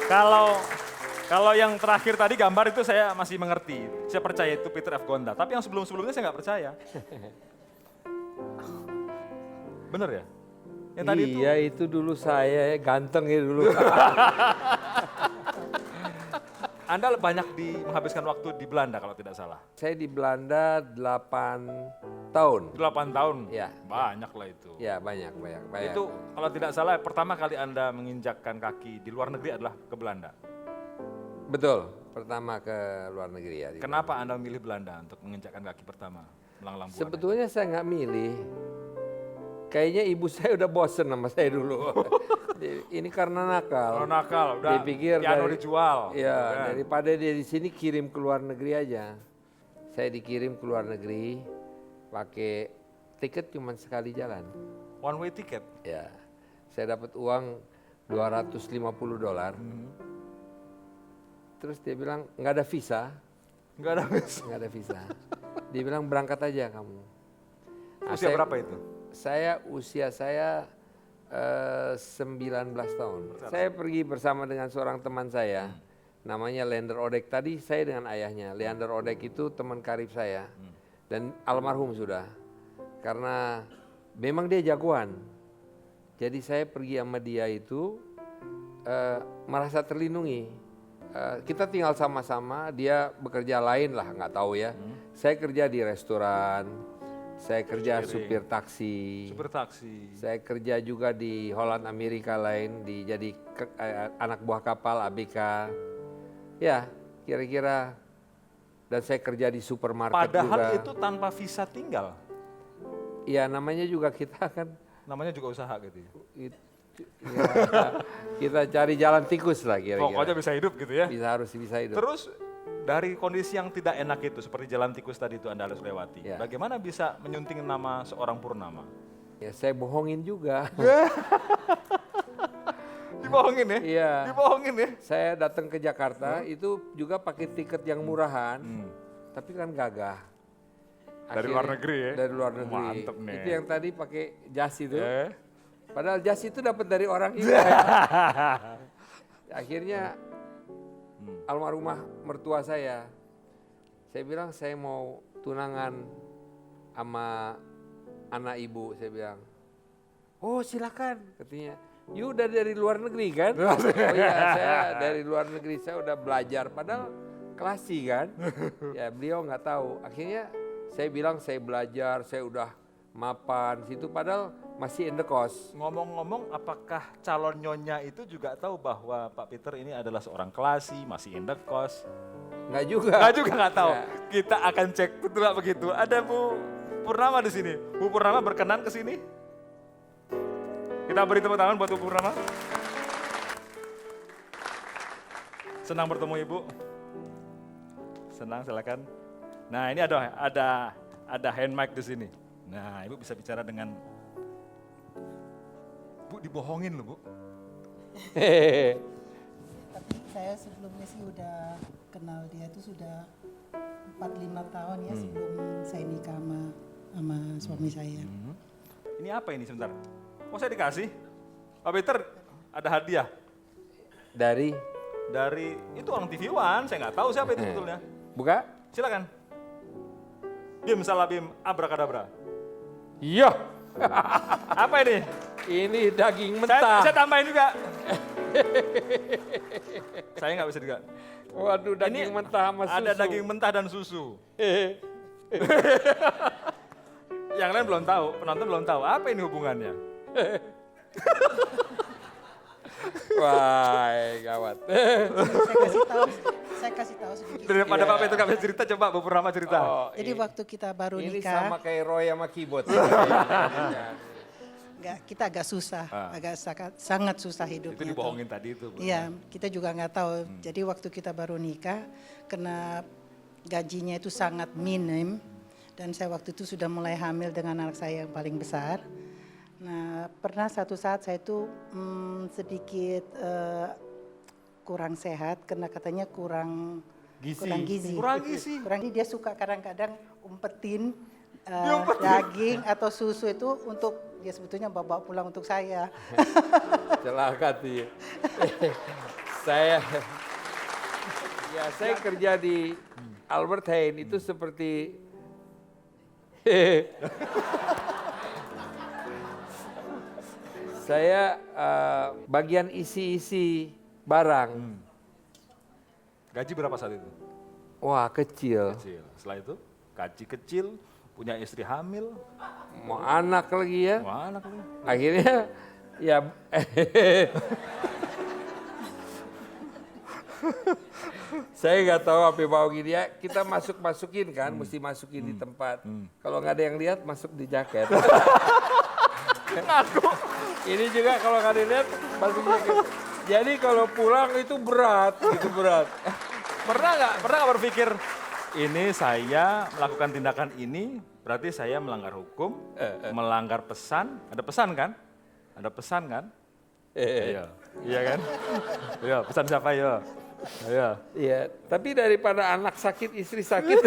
Kalau kalau yang terakhir tadi gambar itu saya masih mengerti. Saya percaya itu Peter F. Gonda. Tapi yang sebelum-sebelumnya saya nggak percaya. Bener ya? Yang tadi itu. Iya itu dulu saya ganteng ya dulu. Anda banyak menghabiskan waktu di Belanda kalau tidak salah. Saya di Belanda 8 tahun. 8 tahun. Ya. Banyak lah itu. Ya banyak. Itu kalau tidak salah pertama kali Anda menginjakkan kaki di luar negeri adalah ke Belanda. Betul, pertama ke luar negeri ya. Kenapa Anda memilih Belanda untuk menginjakkan kaki pertama? Melanglang buana? Sebetulnya saya nggak milih. Kayaknya ibu saya udah bosen sama saya dulu. Ini karena nakal. Kalau nakal, udah Dia pikir piano dijual. Ya, Kan? daripada dia di sini kirim ke luar negeri aja. Saya dikirim ke luar negeri pakai tiket cuma sekali jalan. One way ticket. Ya, saya dapat uang $250. Terus dia bilang nggak ada visa, Enggak ada bis. nggak ada visa. Dia bilang berangkat aja kamu. Nah, Usia berapa itu? Usia saya 19 tahun. Saya pergi bersama dengan seorang teman saya, namanya Leander Odek. Tadi saya dengan ayahnya. Leander Odek itu teman karib saya dan almarhum sudah. Karena memang dia jagoan. Jadi saya pergi sama dia itu merasa terlindungi. Kita tinggal sama-sama, dia bekerja lain lah, nggak tahu ya. Saya kerja di restoran, saya kerja supir taksi. Supir taksi. Saya kerja juga di Holland Amerika lain, jadi anak buah kapal ABK. Ya, kira-kira. Dan saya kerja di supermarket Padahal juga. Padahal itu tanpa visa tinggal. Ya, namanya juga kita kan. Namanya juga usaha gitu ya. Kita cari jalan tikus lah kira-kira. Pokoknya bisa hidup gitu ya. Harus bisa hidup. Terus dari kondisi yang tidak enak itu, seperti jalan tikus tadi itu Anda harus lewati. Ya. Bagaimana bisa menyunting nama seorang Purnama? Ya saya bohongin juga. Dibohongin ya? Iya. Dibohongin ya? Saya datang ke Jakarta itu juga pakai tiket yang murahan, tapi kan gagah. Dari luar negeri ya? Dari luar negeri. Mantep nih. Itu yang tadi pakai jas itu. Eh? Padahal jas itu dapat dari orang itu. Akhirnya almarhumah mertua saya bilang saya mau tunangan sama anak ibu. Saya bilang, oh silakan katanya. You udah dari luar negeri kan? Oh iya saya dari luar negeri, saya udah belajar. Padahal klasik kan? Ya beliau nggak tahu. Akhirnya saya bilang saya belajar, saya udah mapan situ. Padahal masih in the cost. Ngomong-ngomong, apakah calon nyonya itu juga tahu bahwa Pak Peter ini adalah seorang klasi, masih in the cost? Nggak juga. Nggak juga nggak tahu. Ya. Kita akan cek betul nggak begitu. Ada Bu Purnama di sini. Bu Purnama berkenan ke sini? Kita beri tepuk tangan buat Bu Purnama. Senang bertemu Ibu. Senang, silakan. Nah ini ada hand mic di sini. Nah Ibu bisa bicara dengan Bu, dibohongin loh Bu. Tapi saya sebelumnya sih udah kenal dia itu sudah 4-5 tahun ya sebelum saya nikah sama suami saya. Ini apa ini sebentar? Oh saya dikasih? Pak Peter ada hadiah Dari? itu orang TV One, saya nggak tahu siapa itu sebetulnya. Buka? Silakan. Bim salah bim, abrakadabra. Iya. Apa ini? Ini daging mentah. Saya tambahin juga. Saya nggak bisa juga. Waduh, daging mentah sama susu. Ada daging mentah dan susu. Yang lain belum tahu, penonton belum tahu. Apa ini hubungannya? Wah, gawat. Saya kasih tahu sedikit. Daripada Pak Peter nggak bisa cerita, coba Bu Purnama cerita. Oh, Jadi waktu kita baru ini nikah, sama kayak Roy sama Kibot. kita agak susah, sangat susah Itu hidupnya. dibohongin tadi itu. Bu. Iya, kita juga nggak tahu. Jadi waktu kita baru nikah, kena gajinya itu sangat minim. Dan saya waktu itu sudah mulai hamil dengan anak saya yang paling besar. Nah, pernah satu saat saya itu sedikit kurang sehat karena katanya kurang gizi. Kurang gizi. Kurang gizi, dia suka kadang-kadang umpetin daging atau susu itu dia sebetulnya bawa pulang untuk saya. Celaka tuh ya. Saya saya kerja di Albert Heijn itu seperti saya bagian isi-isi barang. Gaji berapa saat itu? Wah, kecil. Kecil. Setelah itu gaji kecil, punya istri hamil, Mau anak lagi ya. wah anak lu. Akhirnya ya saya nggak tahu apa yang mau gini ya. Kita masukin kan, mesti masukin di tempat. Kalau nggak ada yang lihat, masuk di jaket. Ini juga kalau nggak ada yang lihat, masuk di jaket. Jadi kalau pulang itu berat, gitu berat. Pernah nggak berpikir ini saya melakukan tindakan ini berarti saya melanggar hukum, melanggar pesan. Ada pesan kan? Ada pesan kan? Iya, iya kan? Iya, pesan siapa ya? Iya. Iya, tapi daripada anak sakit, istri sakit,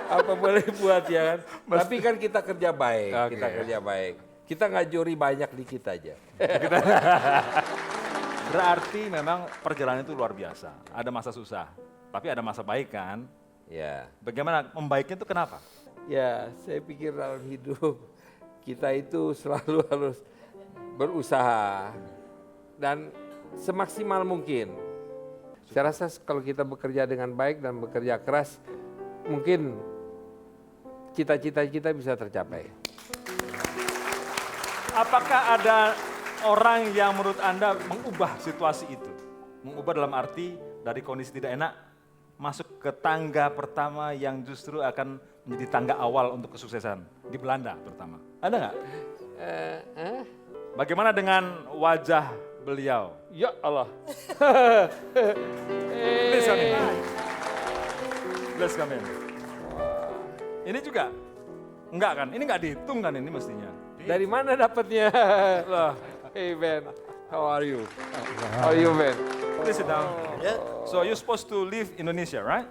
apa boleh buat ya kan? Tapi kan kita kerja baik, Oke. kita kerja baik. Kita nggak juri banyak dikit aja. Berarti memang perjalanan itu luar biasa. Ada masa susah, tapi ada masa baik kan? Ya, Bagaimana membaiknya itu kenapa? ya saya pikir dalam hidup kita itu selalu harus berusaha dan semaksimal mungkin. Saya rasa kalau kita bekerja dengan baik dan bekerja keras, mungkin cita-cita kita bisa tercapai. Apakah ada orang yang menurut Anda mengubah situasi itu? Mengubah dalam arti dari kondisi tidak enak, masuk ke tangga pertama yang justru akan menjadi tangga awal untuk kesuksesan. Di Belanda terutama. Ada nggak? Bagaimana dengan wajah beliau? Ya Allah. Please come in. Please come in. Ini juga? Enggak kan? Ini nggak dihitung kan ini mestinya? Dari mana dapatnya? Loh, hey Ben, how are you? How are you Ben? Please sit down. Yeah. So you're supposed to leave Indonesia, right?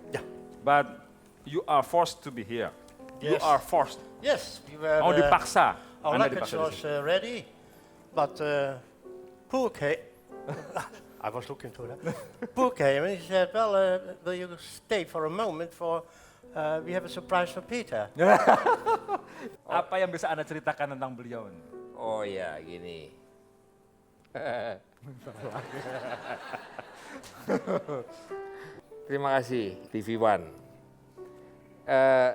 Yeah. But you are forced to be here. You Yes. are forced. Yes, we were. Oh, dipaksa. Our Anda luggage dipaksa di was sini. ready, but poor Kay. I was looking to that. Poor Kay, and he said, "Well, will you stay for a moment? For we have a surprise for Peter." Apa yang bisa Anda ceritakan tentang beliau ini? Oh ya, gini. Terima kasih TV One.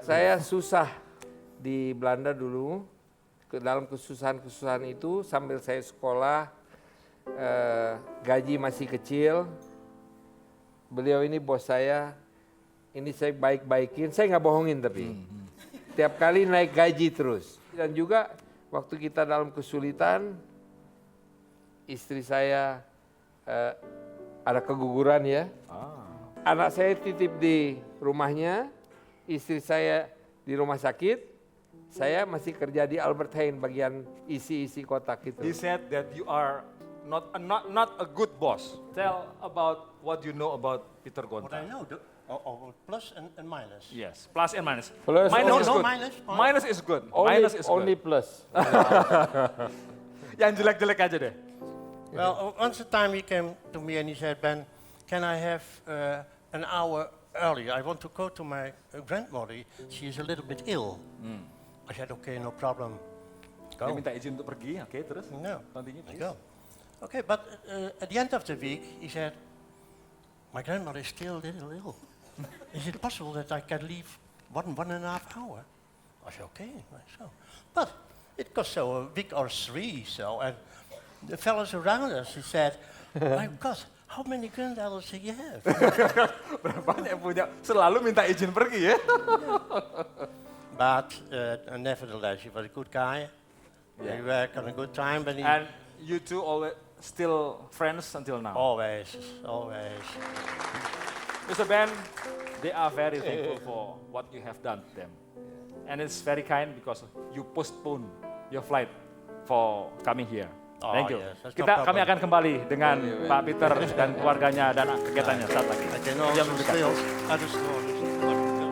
Saya susah di Belanda dulu, dalam kesusahan-kesusahan itu sambil saya sekolah, gaji masih kecil. Beliau ini bos saya, ini saya baik-baikin, saya nggak bohongin tapi. Tiap kali naik gaji terus. Dan juga waktu kita dalam kesulitan, istri saya ada keguguran ya. Anak saya titip di rumahnya, istri saya di rumah sakit, saya masih kerja di Albert Heijn bagian isi-isi kotak itu. He said that you are not a good boss. Tell about what you know about Peter What I Gonta. know, plus and minus. Yes, plus and minus. Plus minus no, is no, good. minus. Minus is good. Only, Minus is only good. plus. Yang jelek-jelek aja deh. Well, once a time he came to me and he said, "Ben, can I have an hour earlier? I want to go to my grandmother. She is a little bit ill." I said, "Okay, no problem. Dia Go." minta izin untuk pergi, oke terus? No, Continue, I please. go. Okay, but at the end of the week, he said, "My grandmother is still a little ill. Is it possible that I can leave 1.5 hour?" I said, "Okay." So, but it cost so a week or three. So, and the fellows around us, he said, "My God, how many granddaughters do you have?" Berapa yang punya selalu minta izin pergi ya? But nevertheless, he was a good guy. Yeah. We worked on a good time, but he And you two always still friends until now. always. Mr. Ben, they are very thankful for what you have done to them. And it's very kind because you postpone your flight for coming here. Oh, Thank you. yes, that's no Kami problem. akan kembali dengan Pak Peter dan keluarganya dan kegiatannya saat lagi. I can Yang also memberikan. still understand what